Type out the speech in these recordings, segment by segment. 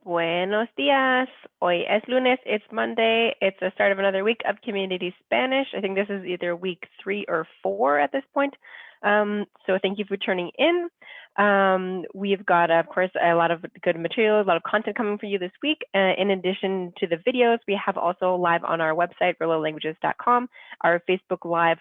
Buenos días. Hoy es lunes. It's Monday. It's the start of another week of Community Spanish. I think this is either week 3 or 4 at this point. So thank you for tuning in. We've got, of course, a lot of good materials, a lot of content coming for you this week. In addition to the videos, we have also live on our website, rolalanguages.com, our Facebook Live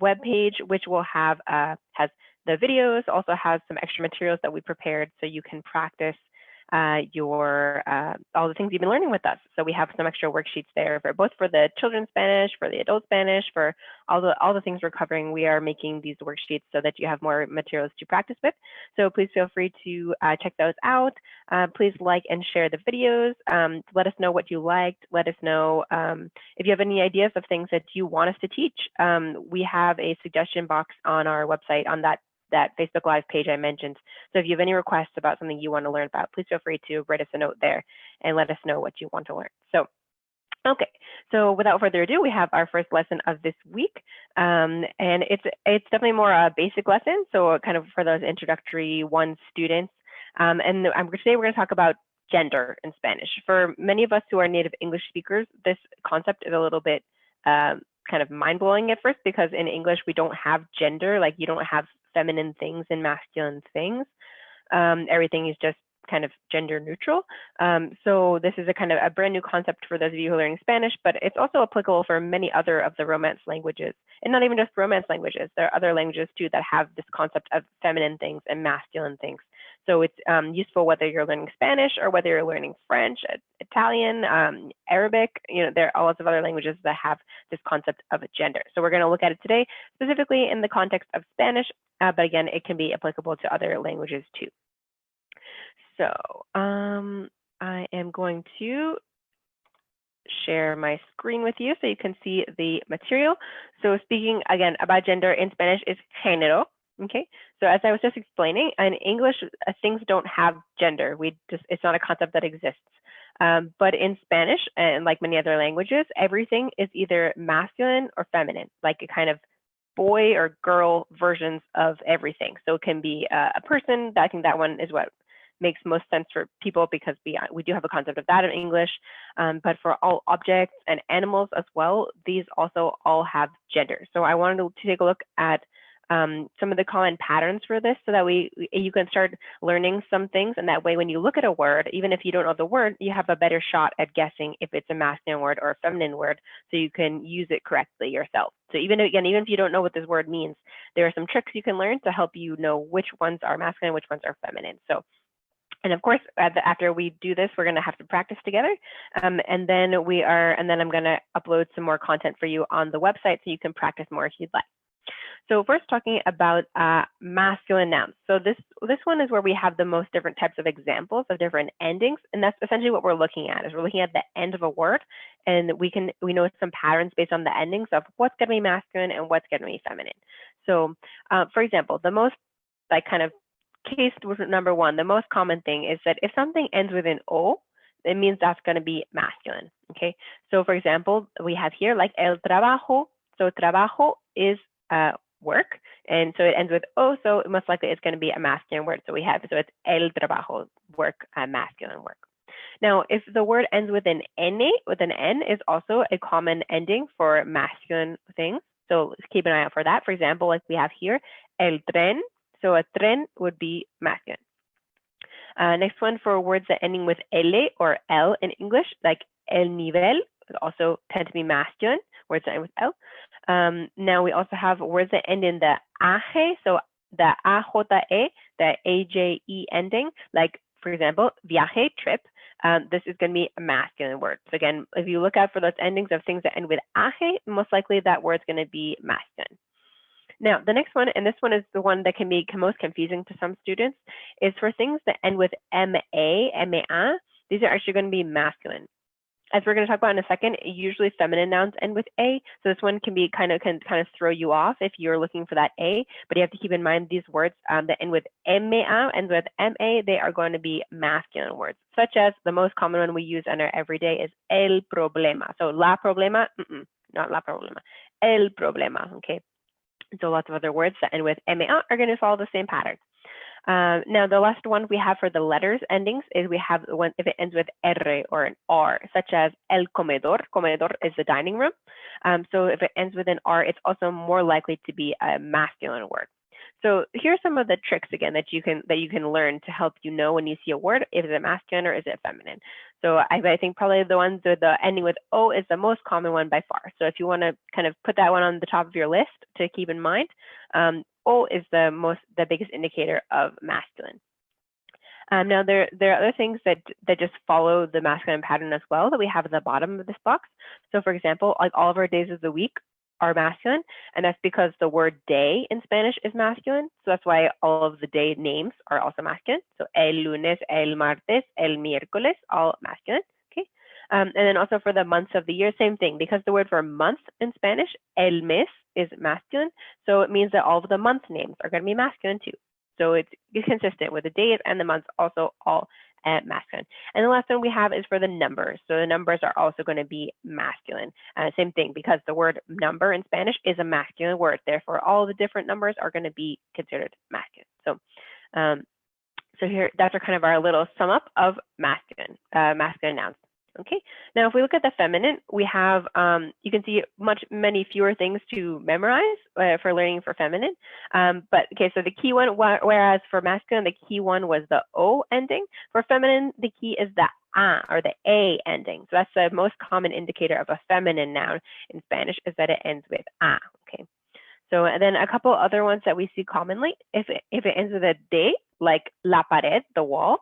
webpage, which will have has the videos, also has some extra materials that we prepared so you can practice all the things you've been learning with us. So we have some extra worksheets there for both for the children's Spanish, for the adult Spanish, for all the things we're covering. We are making these worksheets so that you have more materials to practice with. So please feel free to check those out. Please like and share the videos. Let us know what you liked. Let us know if you have any ideas of things that you want us to teach. We have a suggestion box on our website on that Facebook Live page I mentioned. So if you have any requests about something you want to learn about, please feel free to write us a note there and let us know what you want to learn. So, okay, so without further ado, we have our first lesson of this week. And it's definitely more a basic lesson, so kind of for those introductory 1 students. And today we're going to talk about gender in Spanish. For many of us who are native English speakers, this concept is a little bit kind of mind-blowing at first, because in English we don't have gender, like you don't have feminine things and masculine things. Everything is just kind of gender neutral. So this is a kind of a brand new concept for those of you who are learning Spanish, but it's also applicable for many other of the Romance languages, and not even just Romance languages. There are other languages too that have this concept of feminine things and masculine things. So it's useful whether you're learning Spanish or whether you're learning French, Italian, Arabic. You know, there are lots of other languages that have this concept of gender. So we're going to look at it today, specifically in the context of Spanish, but again, it can be applicable to other languages too. So I am going to share my screen with you so you can see the material. So speaking again about gender in Spanish is género. Okay, so as I was just explaining, in English, things don't have gender. It's not a concept that exists. But in Spanish, and like many other languages, everything is either masculine or feminine, like a kind of boy or girl versions of everything. So it can be a person. I think that one is what makes most sense for people, because we do have a concept of that in English. But for all objects and animals as well, these also all have gender. So I wanted to take a look at some of the common patterns for this, so that you can start learning some things, and that way when you look at a word, even if you don't know the word, you have a better shot at guessing if it's a masculine word or a feminine word, so you can use it correctly yourself. So even if you don't know what this word means, there are some tricks you can learn to help you know which ones are masculine, which ones are feminine. So, and of course, after we do this, we're going to have to practice together. And then I'm going to upload some more content for you on the website so you can practice more if you'd like. So first, talking about masculine nouns. So this one is where we have the most different types of examples of different endings, and that's essentially what we're looking at. Is we're looking at the end of a word, and we know some patterns based on the endings of what's going to be masculine and what's going to be feminine. So, for example, the most kind of case number 1, the most common thing is that if something ends with an O, it means that's going to be masculine. Okay. So for example, we have here like el trabajo. So trabajo is work, and so it ends with O, so most likely it's going to be a masculine word. So it's el trabajo, work, masculine work. Now, if the word ends with an N, is also a common ending for masculine things. So keep an eye out for that. For example, like we have here, el tren. So a tren would be masculine. Next one, for words that ending with L or L in English, like el nivel, also tend to be masculine, words that end with L. Now we also have words that end in the AJE, so the AJE, the AJE ending, like for example, viaje, trip. This is going to be a masculine word. So again, if you look out for those endings of things that end with AJE, most likely that word's going to be masculine. Now, the next one, and this one is the one that can be most confusing to some students, is for things that end with MA, MA. These are actually going to be masculine. As we're going to talk about in a second, usually feminine nouns end with A. So this one can kind of throw you off if you're looking for that A. But you have to keep in mind these words that end with MA, ends with MA, they are going to be masculine words, such as the most common one we use in our everyday is el problema. So la problema, not la problema, el problema. Okay. So lots of other words that end with MA are going to follow the same pattern. Now, the last one we have for the letters endings is we have one if it ends with R or an R, such as el comedor. Comedor is the dining room. So if it ends with an R, it's also more likely to be a masculine word. So here's some of the tricks again that you can learn to help you know when you see a word, is it masculine or is it feminine. So I think probably the ones with the ending with O is the most common one by far. So if you want to kind of put that one on the top of your list to keep in mind, O is the biggest indicator of masculine. Now there are other things that just follow the masculine pattern as well that we have at the bottom of this box. So for example, like all of our days of the week are masculine, and that's because the word day in Spanish is masculine. So that's why all of the day names are also masculine. So el lunes, el martes, el miércoles, all masculine. Okay. And then also for the months of the year, same thing, because the word for month in Spanish, el mes, is masculine. So it means that all of the month names are going to be masculine too. So it's consistent with the days and the months, also all masculine. And the last one we have is for the numbers. So the numbers are also going to be masculine. Same thing, because the word number in Spanish is a masculine word. Therefore, all the different numbers are going to be considered masculine. So, so here, that's our little sum up of masculine nouns. Okay, now if we look at the feminine, we have, you can see many fewer things to memorize for learning for feminine. But okay, so the key one, whereas for masculine, the key one was the O ending. For feminine, the key is the A or the A ending. So that's the most common indicator of a feminine noun in Spanish, is that it ends with A. Okay. So and then a couple other ones that we see commonly, if it ends with a de, like la pared, the wall,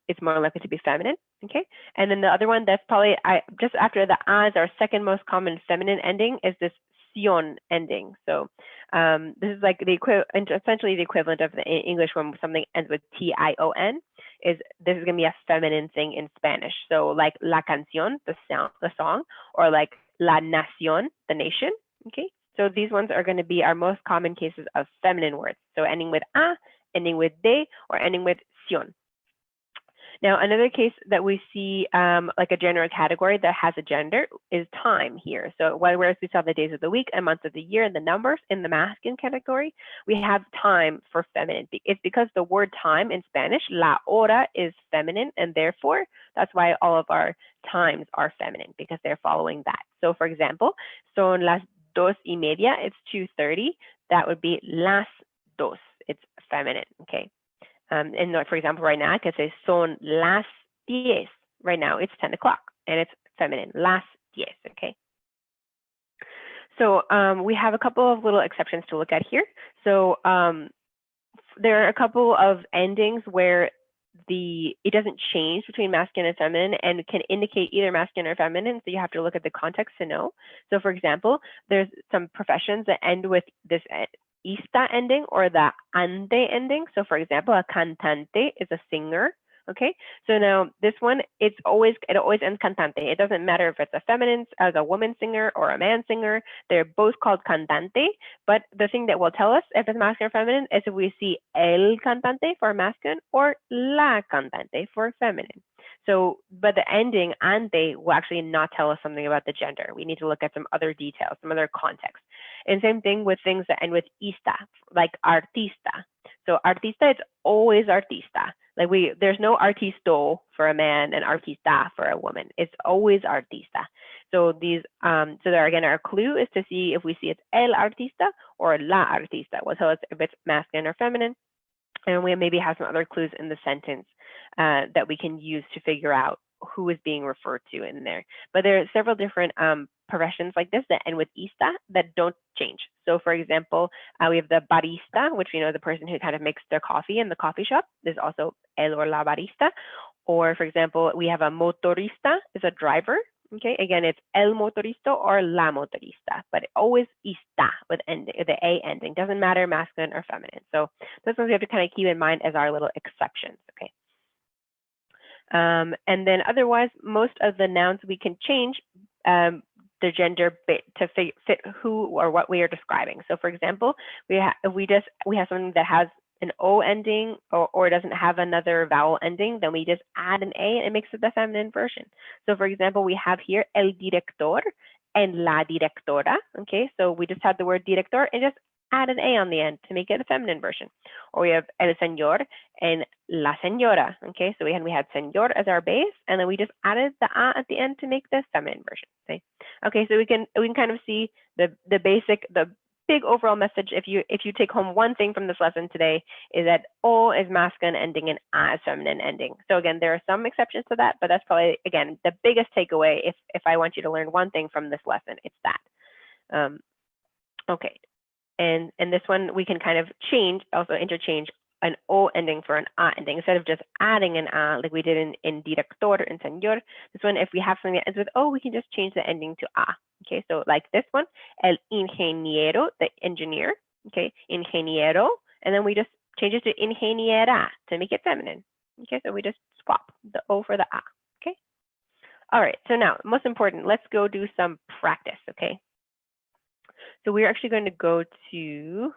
it's more likely to be feminine. Okay, and then the other one that's probably just after the A is our second most common feminine ending is this sion ending. So this is like essentially the equivalent of the English when something ends with tion. This is going to be a feminine thing in Spanish. So like la canción, the song, or like la nación, the nation. Okay, so these ones are going to be our most common cases of feminine words. So ending with a, ending with de, or ending with sion. Now, another case that we see like a general category that has a gender is time here. So whereas we saw the days of the week and months of the year and the numbers in the masculine category, we have time for feminine. It's because the word time in Spanish, la hora, is feminine, and therefore that's why all of our times are feminine, because they're following that. So for example, son las 2:30, it's 2:30. That would be las dos. It's feminine, okay? And for example, right now I could say son las 10. Right now it's 10 o'clock, and it's feminine, las 10, okay? So we have a couple of little exceptions to look at here. So there are a couple of endings where it doesn't change between masculine and feminine and can indicate either masculine or feminine, so you have to look at the context to know. So for example, there's some professions that end with this ista ending or the ante ending. So for example, a cantante is a singer. Okay, so now this one, it always ends cantante. It doesn't matter if it's a feminine, as a woman singer or a man singer. They're both called cantante. But the thing that will tell us if it's masculine or feminine is if we see el cantante for masculine or la cantante for feminine. So, but the ending ante will actually not tell us something about the gender. We need to look at some other details, some other context. And same thing with things that end with ista, like artista. So artista, it's always artista. Like there's no artisto for a man and artista for a woman. It's always artista. So these, so there again, our clue is to see if we see it's el artista or la artista. Will tell us if it's masculine or feminine. And we maybe have some other clues in the sentence that we can use to figure out who is being referred to in there. But there are several different professions like this that end with ista that don't change. So for example, we have the barista, which the person who kind of makes their coffee in the coffee shop. There's also el or la barista. Or for example, we have a motorista, is a driver. Okay, again, it's el motorista or la motorista, but always ista with the a ending. Doesn't matter masculine or feminine. So those ones we have to kind of keep in mind as our little exceptions. Okay. And then otherwise, most of the nouns we can change the gender bit to fit who or what we are describing. So for example, we have something that has an O ending or doesn't have another vowel ending, then we just add an A and it makes it the feminine version. So for example, we have here el director and la directora. Okay, so we just had the word director and just add an A on the end to make it a feminine version. Or we have el señor and la señora. Okay, so we had señor as our base, and then we just added the A at the end to make the feminine version. Okay, so we can kind of see the big overall message. If you take home one thing from this lesson today, is that O is masculine ending and A is feminine ending. So again, there are some exceptions to that, but that's probably, again, the biggest takeaway. If I want you to learn one thing from this lesson, it's that. Okay, and this one we can kind of interchange an O ending for an A ending instead of just adding an A like we did in director and señor. This one, if we have something that ends with O, we can just change the ending to A. Okay, so like this one, el ingeniero, the engineer. Okay, ingeniero, and then we just change it to ingeniera to make it feminine. Okay, so we just swap the O for the A. Okay, all right, so now most important, let's go do some practice. Okay, so we're actually going to go to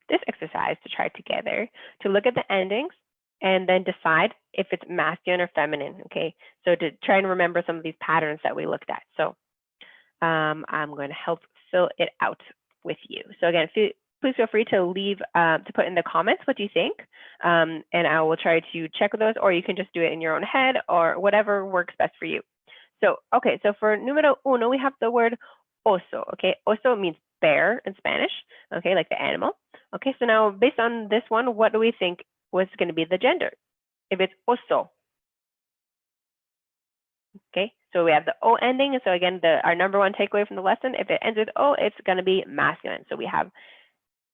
this exercise to try together to look at the endings and then decide if it's masculine or feminine. Okay, so to try and remember some of these patterns that we looked at. So I'm going to help fill it out with you. So again, please feel free to leave, to put in the comments what you think, and I will try to check those, or you can just do it in your own head or whatever works best for you. So, okay, so for número uno, we have the word oso. Okay, oso means bear in Spanish, okay, like the animal. Okay, so now based on this one, what do we think was going to be the gender? If it's oso. Okay, so we have the O ending. So again, our number one takeaway from the lesson, if it ends with O, it's going to be masculine. So we have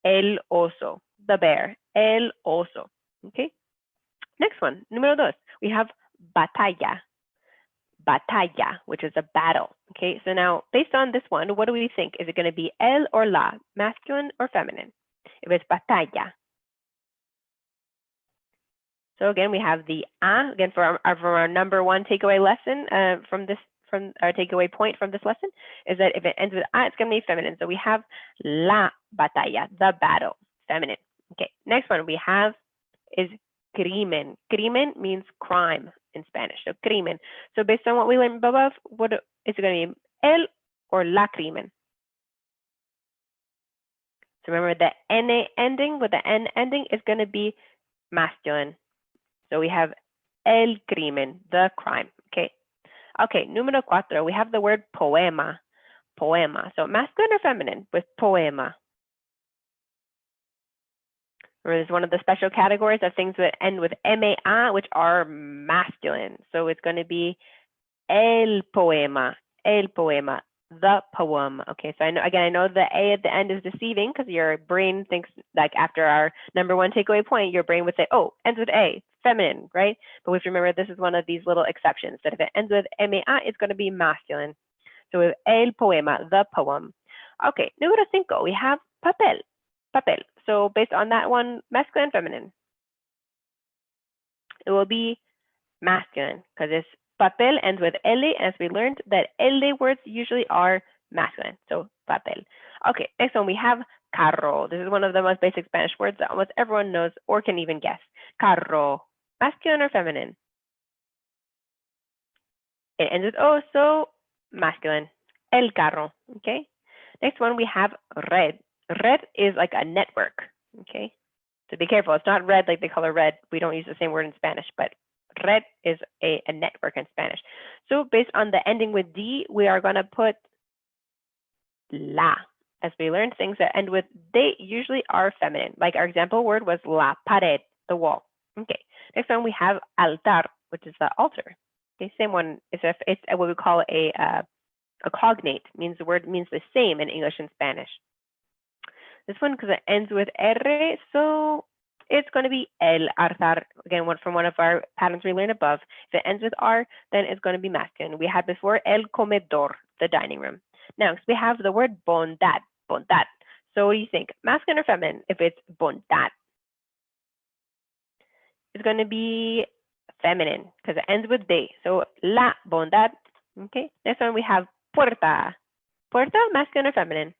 el oso, the bear, el oso. Okay, next one, número dos, we have batalla. Batalla, which is a battle. Okay, so now based on this one, what do we think? Is it going to be el or la, masculine or feminine? If it's batalla. So again, we have the A, again, for our number one takeaway lesson from our takeaway point from this lesson, is that if it ends with A, it's going to be feminine. So we have la batalla, the battle, feminine. Okay, next one we have is crimen. Crimen means crime in Spanish, so crimen. So based on what we learned above, what is it going to be, el or la crimen? So remember the N ending with the N ending is going to be masculine. So we have el crimen, the crime. Okay. Okay, número cuatro, we have the word poema. Poema. So masculine or feminine with poema? Remember, this is one of the special categories of things that end with MA, which are masculine. So it's going to be el poema, the poem. Okay, so I know the A at the end is deceiving because your brain thinks, like, after our number one takeaway point, your brain would say, oh, ends with A, feminine, right? But we have to remember this is one of these little exceptions, that if it ends with MA, it's going to be masculine. So we have el poema, the poem. Okay, número cinco, we have papel. Papel. So based on that one, masculine, feminine? It will be masculine because it's papel ends with L, as we learned that L words usually are masculine. So papel. Okay, next one we have carro. This is one of the most basic Spanish words that almost everyone knows or can even guess. Carro. Masculine or feminine? It ends with O, so masculine. El carro. Okay. Next one we have red. Red is like a network. Okay. So be careful. It's not red like the color red. We don't use the same word in Spanish, but red is a network in Spanish. So based on the ending with D, we are going to put la. As we learned, things that end with they usually are feminine. Like our example word was la pared, the wall. Okay. Next one we have altar, which is the altar. Okay. Same one. It's what we call a cognate. Means the word means the same in English and Spanish. This one, because it ends with R, so it's going to be el altar. Again, from one of our patterns we learned above. If it ends with R, then it's going to be masculine. We had before el comedor, the dining room. Next, we have the word bondad. Bondad. So what do you think? Masculine or feminine? If it's bondad, it's going to be feminine because it ends with de. So la bondad. Okay. Next one we have puerta. Puerta, masculine or feminine?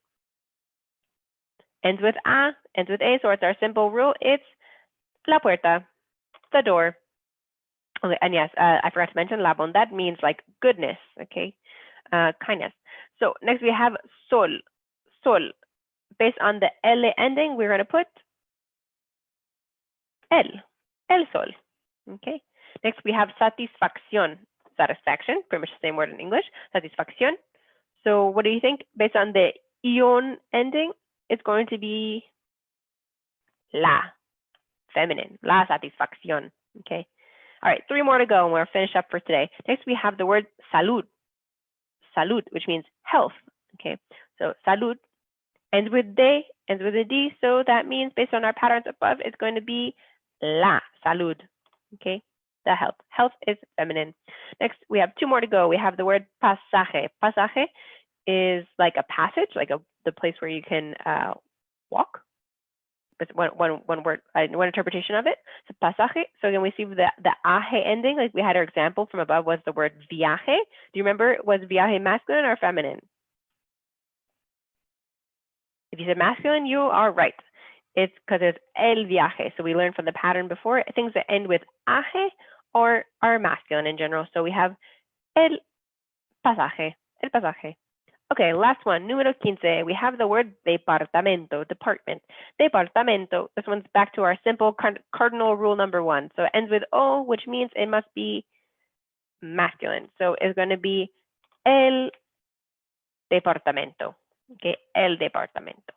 Ends with A, ends with A, so it's our simple rule. It's la puerta, the door. Okay, and yes, I forgot to mention la bondad means like goodness, okay, kindness. So next we have sol. Sol, based on the L ending, we're going to put el sol. Okay. Next, we have satisfacción, satisfaction, pretty much the same word in English, satisfacción. So what do you think? Based on the ion ending, it's going to be la, feminine, la satisfacción. Okay. All right, 3 more to go and we're finished up for today. Next, we have the word salud, salud, which means health. Okay, so salud ends with de, ends with a d, so that means based on our patterns above, it's going to be la salud. Okay, the health. Health is feminine. Next, we have 2 more to go. We have the word pasaje. Pasaje is like a passage, like the place where you can walk. It's one word, one interpretation of it. So pasaje. So again, we see the aje ending, like we had our example from above was the word viaje. Do you remember, was viaje masculine or feminine? If you said masculine, you are right. It's because it's el viaje. So we learned from the pattern before, things that end with aje or are masculine in general. So we have el pasaje, el pasaje. Okay, last one, número 15. We have the word departamento, department. Departamento, this one's back to our simple cardinal rule number 1. So it ends with O, which means it must be masculine. So it's going to be el departamento. Okay, el departamento.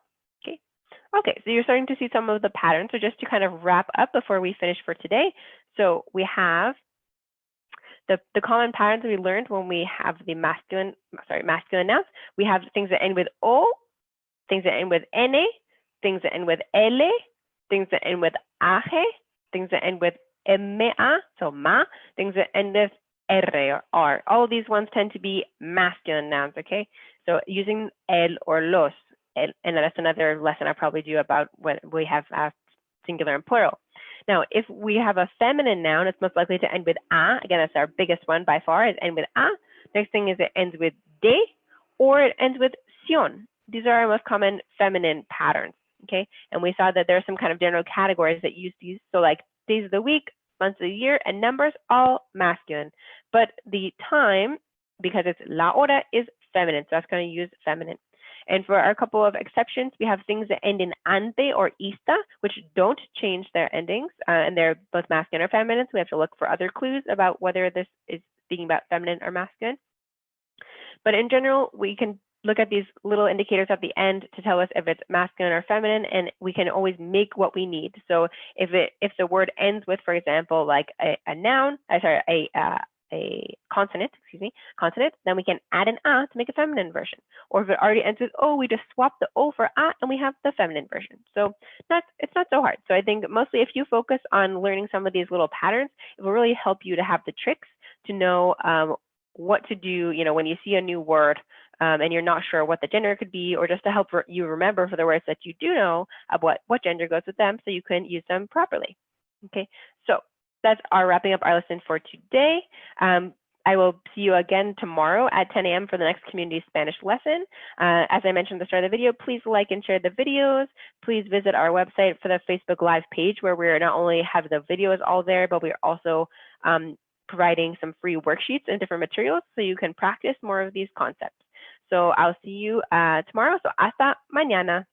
Okay, so you're starting to see some of the patterns. So just to kind of wrap up before we finish for today. So we have the common patterns we learned when we have the masculine nouns. We have things that end with O, things that end with N, things that end with L, things that end with AGE, things that end with MA, so ma, things that end with R or R. All of these ones tend to be masculine nouns, okay? So using el or los, and that's another lesson I'll probably do about when we have singular and plural. Now, if we have a feminine noun, it's most likely to end with a. Again, that's our biggest one by far, is end with a. Next thing is it ends with de, or it ends with sion. These are our most common feminine patterns, okay? And we saw that there are some kind of general categories that use these. So like days of the week, months of the year, and numbers, all masculine. But the time, because it's la hora, is feminine. So that's going to use feminine. And for our couple of exceptions, we have things that end in ante or ista, which don't change their endings, and they're both masculine or feminine. So we have to look for other clues about whether this is speaking about feminine or masculine. But in general, we can look at these little indicators at the end to tell us if it's masculine or feminine, and we can always make what we need. So if the word ends with, for example, like a noun, a consonant, consonant, then we can add an a to make a feminine version. Or if it already ends with o, we just swap the o for a and we have the feminine version. So it's not so hard. So I think mostly if you focus on learning some of these little patterns, it will really help you to have the tricks to know what to do, when you see a new word and you're not sure what the gender could be, or just to help you remember for the words that you do know of what gender goes with them so you can use them properly. Okay, so that's our wrapping up our lesson for today. I will see you again tomorrow at 10 a.m. for the next community Spanish lesson. As I mentioned at the start of the video, please like and share the videos. Please visit our website for the Facebook Live page, where we're not only have the videos all there, but we're also providing some free worksheets and different materials so you can practice more of these concepts. So I'll see you tomorrow. So hasta mañana.